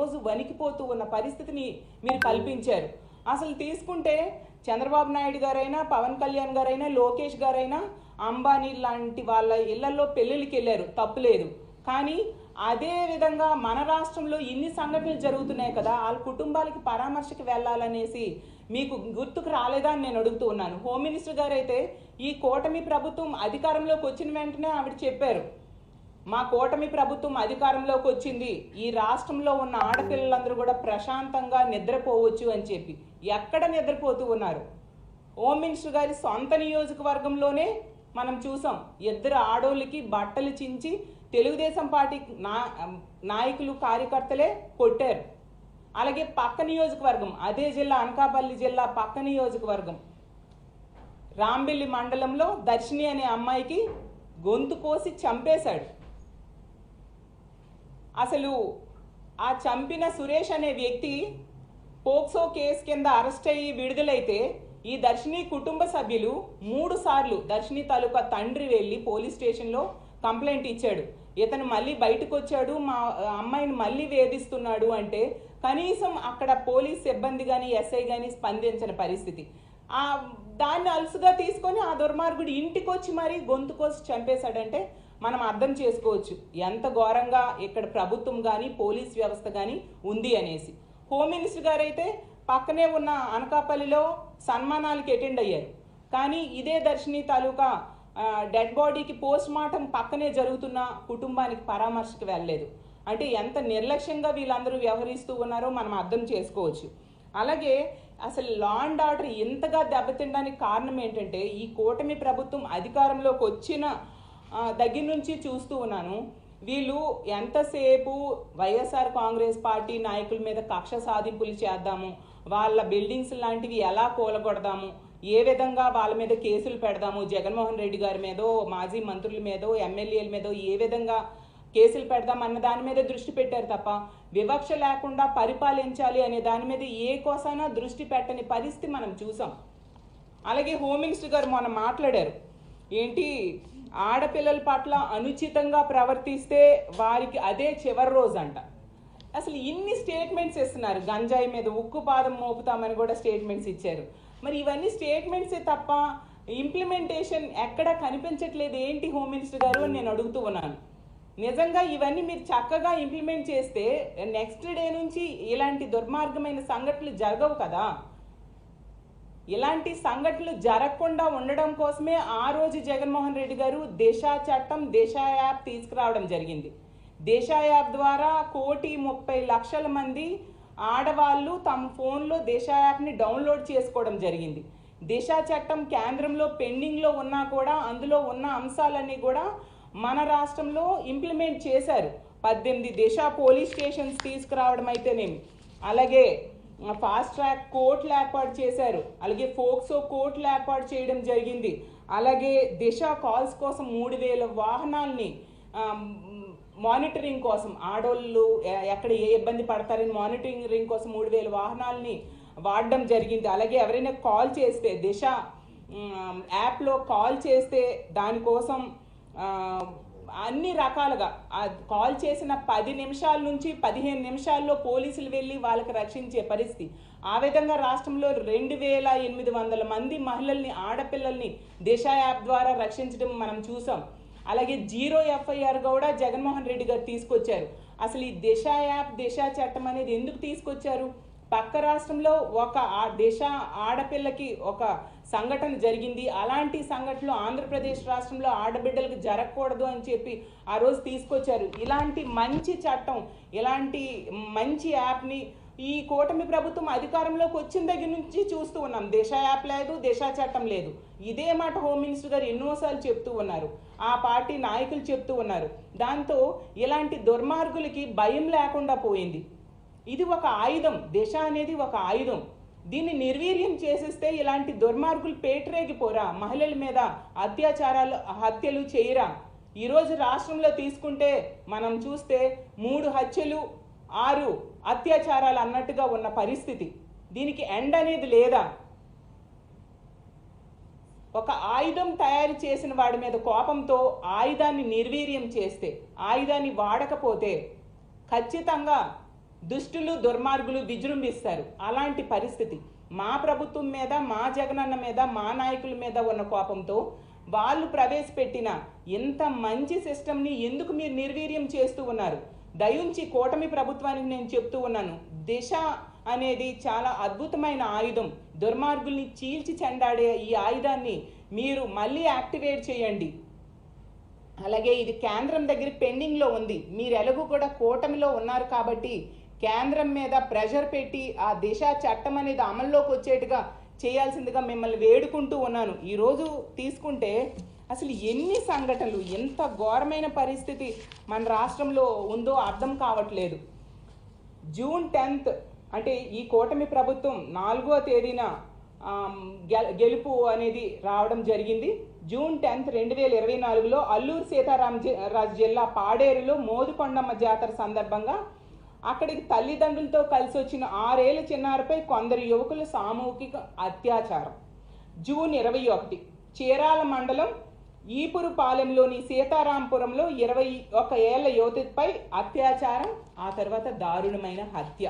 రోజు వణికిపోతూ ఉన్న పరిస్థితిని మీరు కల్పించారు. అసలు తీసుకుంటే చంద్రబాబు నాయుడు గారైనా, పవన్ కళ్యాణ్ గారైనా, లోకేష్ గారైనా అంబానీ లాంటి వాళ్ళ ఇళ్లలో పెళ్ళిళ్ళకి వెళ్ళారు, తప్పులేదు. కానీ అదే విధంగా మన రాష్ట్రంలో ఇన్ని సంఘటనలు జరుగుతున్నాయి కదా, వాళ్ళ కుటుంబాలకి పరామర్శకి వెళ్ళాలనేసి మీకు గుర్తుకు రాలేదా అని నేను అడుగుతూ ఉన్నాను. హోమ్ మినిస్టర్ గారు అయితే ఈ కూటమి ప్రభుత్వం అధికారంలోకి వచ్చిన వెంటనే ఆవిడ చెప్పారు, మా కూటమి ప్రభుత్వం అధికారంలోకి వచ్చింది, ఈ రాష్ట్రంలో ఉన్న ఆడపిల్లలందరూ కూడా ప్రశాంతంగా నిద్రపోవచ్చు అని చెప్పి. ఎక్కడ నిద్రపోతూ ఉన్నారు? హోమ్ మినిస్టర్ గారి సొంత నియోజకవర్గంలోనే మనం చూసాం, ఇద్దరు ఆడోళ్ళకి బట్టలు చించి తెలుగుదేశం పార్టీ నాయకులు కార్యకర్తలే కొట్టారు. అలాగే పక్క నియోజకవర్గం, అదే జిల్లా అనకాపల్లి జిల్లా పక్క నియోజకవర్గం రాంబెల్లి మండలంలో దర్శిని అనే అమ్మాయికి గొంతు కోసి చంపేశాడు. అసలు ఆ చంపిన సురేష్ అనే వ్యక్తి పోక్సో కేసు కింద అరెస్ట్ అయ్యి విడుదలైతే ఈ దర్శిని కుటుంబ సభ్యులు 3 సార్లు దర్శిని తాలూకా తండ్రి వెళ్ళి పోలీస్ స్టేషన్లో కంప్లైంట్ ఇచ్చాడు. ఇతను మళ్ళీ బయటకు వచ్చాడు, మా అమ్మాయిని మళ్ళీ వేధిస్తున్నాడు అంటే కనీసం అక్కడ పోలీస్ సిబ్బంది కానీ ఎస్ఐ కానీ స్పందించిన పరిస్థితి. దాన్ని అలుసుగా తీసుకొని ఆ దుర్మార్గుడు ఇంటికి వచ్చి మరీ గొంతు కోసి చంపేశాడంటే మనం అర్థం చేసుకోవచ్చు ఎంత ఘోరంగా ఇక్కడ ప్రభుత్వం కానీ పోలీస్ వ్యవస్థ కానీ ఉంది అనేసి. హోమ్ మినిస్టర్ గారు అయితే పక్కనే ఉన్న అనకాపల్లిలో సన్మానాలకి అటెండ్ అయ్యారు. కానీ ఇదే దర్శిని తాలూకా డెడ్ బాడీకి పోస్ట్ మార్టం పక్కనే జరుగుతున్న కుటుంబానికి పరామర్శకు వెళ్ళలేదు. అంటే ఎంత నిర్లక్ష్యంగా వీళ్ళందరూ వ్యవహరిస్తూ ఉన్నారో మనం అర్థం చేసుకోవచ్చు. అలాగే అసలు లా అండ్ ఆర్డర్ ఇంతగా దెబ్బతినడానికి కారణం ఏంటంటే ఈ కూటమి ప్రభుత్వం అధికారంలోకి వచ్చిన దగ్గర నుంచి చూస్తూ ఉన్నాను, వీళ్ళు ఎంతసేపు వైఎస్ఆర్ కాంగ్రెస్ పార్టీ నాయకుల మీద కక్ష సాధింపులు చేద్దాము, వాళ్ళ బిల్డింగ్స్ లాంటివి ఎలా కూలగొడదాము, ఏ విధంగా వాళ్ళ మీద కేసులు పెడదాము, జగన్మోహన్ రెడ్డి గారి మీదో మాజీ మంత్రుల మీదో ఎమ్మెల్యేల మీదో ఏ విధంగా కేసులు పెడదాం అన్న దాని మీద దృష్టి పెట్టారు తప్ప వివక్ష లేకుండా పరిపాలించాలి అనే దాని మీద ఏ కోసైనా దృష్టి పెట్టని పరిస్థితి మనం చూసాం. అలాగే హోమ్ మినిస్టర్ గారు మొన్న మాట్లాడారు, ఏంటి ఆడపిల్లల పట్ల అనుచితంగా ప్రవర్తిస్తే వారికి అదే చివరి రోజు అంట. అసలు ఇన్ని స్టేట్మెంట్స్ ఇస్తున్నారు, గంజాయి మీద ఉక్కు పాదం మోపుతామని కూడా స్టేట్మెంట్స్ ఇచ్చారు. మరి ఇవన్నీ స్టేట్మెంట్సే తప్ప ఇంప్లిమెంటేషన్ ఎక్కడా కనిపించట్లేదు ఏంటి హోమ్ మినిస్టర్ గారు అని నేను అడుగుతూ ఉన్నాను. నిజంగా ఇవన్నీ మీరు చక్కగా ఇంప్లిమెంట్ చేస్తే నెక్స్ట్ డే నుంచి ఇలాంటి దుర్మార్గమైన సంఘటనలు జరగవు కదా. ఇలాంటి సంఘటనలు జరగకుండా ఉండడం కోసమే ఆ రోజు జగన్మోహన్ రెడ్డి గారు దిశ చట్టం, దిశ యాప్ తీసుకురావడం జరిగింది. దిశ యాప్ ద్వారా 1,30,00,000 మంది ఆడవాళ్ళు తమ ఫోన్లో దిశ యాప్ని డౌన్లోడ్ చేసుకోవడం జరిగింది. దిశ చట్టం కేంద్రంలో పెండింగ్లో ఉన్నా కూడా అందులో ఉన్న అంశాలన్నీ కూడా మన రాష్ట్రంలో ఇంప్లిమెంట్ చేశారు. 18 దిశ పోలీస్ స్టేషన్స్ తీసుకురావడం అయితేనేమి, అలాగే ఫాస్ట్ ట్రాక్ కోర్టులు ఏర్పాటు చేశారు, అలాగే ఫోక్సో కోర్టులు ఏర్పాటు చేయడం జరిగింది. అలాగే దిశ కాల్స్ కోసం 3,000 వాహనాల్ని మానిటరింగ్ కోసం, ఆడోళ్ళు ఎక్కడ ఏ ఇబ్బంది పడతారని మానిటరింగ్ కోసం 3,000 వాహనాల్ని వాడడం జరిగింది. అలాగే ఎవరైనా కాల్ చేస్తే దిశ యాప్లో కాల్ చేస్తే దానికోసం అన్ని రకాలుగా కాల్ చేసిన 10 నిమిషాల నుంచి 15 నిమిషాల్లో పోలీసులు వెళ్ళి వాళ్ళకి రక్షించే పరిస్థితి. ఆ విధంగా రాష్ట్రంలో 2,800 మంది మహిళల్ని, ఆడపిల్లల్ని దిశ యాప్ ద్వారా రక్షించడం మనం చూసాం. అలాగే 0 FIR కూడా జగన్మోహన్ రెడ్డి గారు తీసుకొచ్చారు. అసలు ఈ దిశ యాప్, దిశ చట్టం అనేది ఎందుకు తీసుకొచ్చారు? పక్క రాష్ట్రంలో ఒక దిశ ఆడపిల్లకి ఒక సంఘటన జరిగింది, అలాంటి సంఘటనలు ఆంధ్రప్రదేశ్ రాష్ట్రంలో ఆడబిడ్డలకు జరగకూడదు అని చెప్పి ఆ రోజు తీసుకొచ్చారు. ఇలాంటి మంచి చట్టం, ఇలాంటి మంచి యాప్ని ఈ కూటమి ప్రభుత్వం అధికారంలోకి వచ్చిన దగ్గర నుంచి చూస్తూ ఉన్నాం. దిశ యాప్ లేదు, దిశ చట్టం లేదు. ఇదే మాట హోమ్ మినిస్టర్ గారు ఎన్నోసార్లు చెప్తూ ఉన్నారు, ఆ పార్టీ నాయకులు చెప్తూ ఉన్నారు. దాంతో ఇలాంటి దుర్మార్గులకి భయం లేకుండా పోయింది. ఇది ఒక ఆయుధం, దిశ అనేది ఒక ఆయుధం. దీన్ని నిర్వీర్యం చేసేస్తే ఇలాంటి దుర్మార్గులు పేటరేగిపోరా, మహిళల మీద అత్యాచారాలు, హత్యలు చేయరా? ఈరోజు రాష్ట్రంలో తీసుకుంటే మనం చూస్తే 3 హత్యలు 6 అత్యాచారాలు అన్నట్టుగా ఉన్న పరిస్థితి. దీనికి ఎండ్ అనేది లేదా? ఒక ఆయుధం తయారు చేసిన వాడి మీద కోపంతో ఆయుధాన్ని నిర్వీర్యం చేస్తే, ఆయుధాన్ని వాడకపోతే ఖచ్చితంగా దుష్టులు దుర్మార్గులు విజృంభిస్తారు. అలాంటి పరిస్థితి మా ప్రభుత్వం మీద, మా జగనన్న మీద, మా నాయకుల మీద ఉన్న కోపంతో వాళ్ళు ప్రవేశపెట్టిన ఇంత మంచి సిస్టమ్ని ఎందుకు మీరు నిర్వీర్యం చేస్తూ ఉన్నారు? దయుంచి కూటమి ప్రభుత్వానికి నేను చెప్తూ ఉన్నాను, దిశ అనేది చాలా అద్భుతమైన ఆయుధం. దుర్మార్గుల్ని చీల్చి చెండాడే ఈ ఆయుధాన్ని మీరు మళ్ళీ యాక్టివేట్ చేయండి. అలాగే ఇది కేంద్రం దగ్గర పెండింగ్లో ఉంది. మీరు ఎలాగూ కూడా కూటమిలో ఉన్నారు కాబట్టి కేంద్రం మీద ప్రెషర్ పెట్టి ఆ దిశ చట్టం అనేది అమల్లోకి వచ్చేట్టుగా చేయాల్సిందిగా మిమ్మల్ని వేడుకుంటూ ఉన్నాను. ఈరోజు తీసుకుంటే అసలు ఎన్ని సంఘటనలు, ఎంత ఘోరమైన పరిస్థితి మన రాష్ట్రంలో ఉందో అర్థం కావట్లేదు. జూన్ 10th అంటే ఈ కూటమి ప్రభుత్వం 4వ తేదీన గెలుపు అనేది రావడం జరిగింది. జూన్ 10th 2024లో అల్లూరు సీతారామరాజు జిల్లా పాడేరులో మోదుకొండమ్మ జాతర సందర్భంగా అక్కడికి తల్లిదండ్రులతో కలిసి వచ్చిన 6 ఏళ్ల చిన్నారిపై కొందరు యువకుల సామూహిక అత్యాచారం. జూన్ 21 చీరాల మండలం ఈపురుపాలెంలోని సీతారాంపురంలో 21 ఏళ్ల యువతిపై అత్యాచారం, ఆ తర్వాత దారుణమైన హత్య.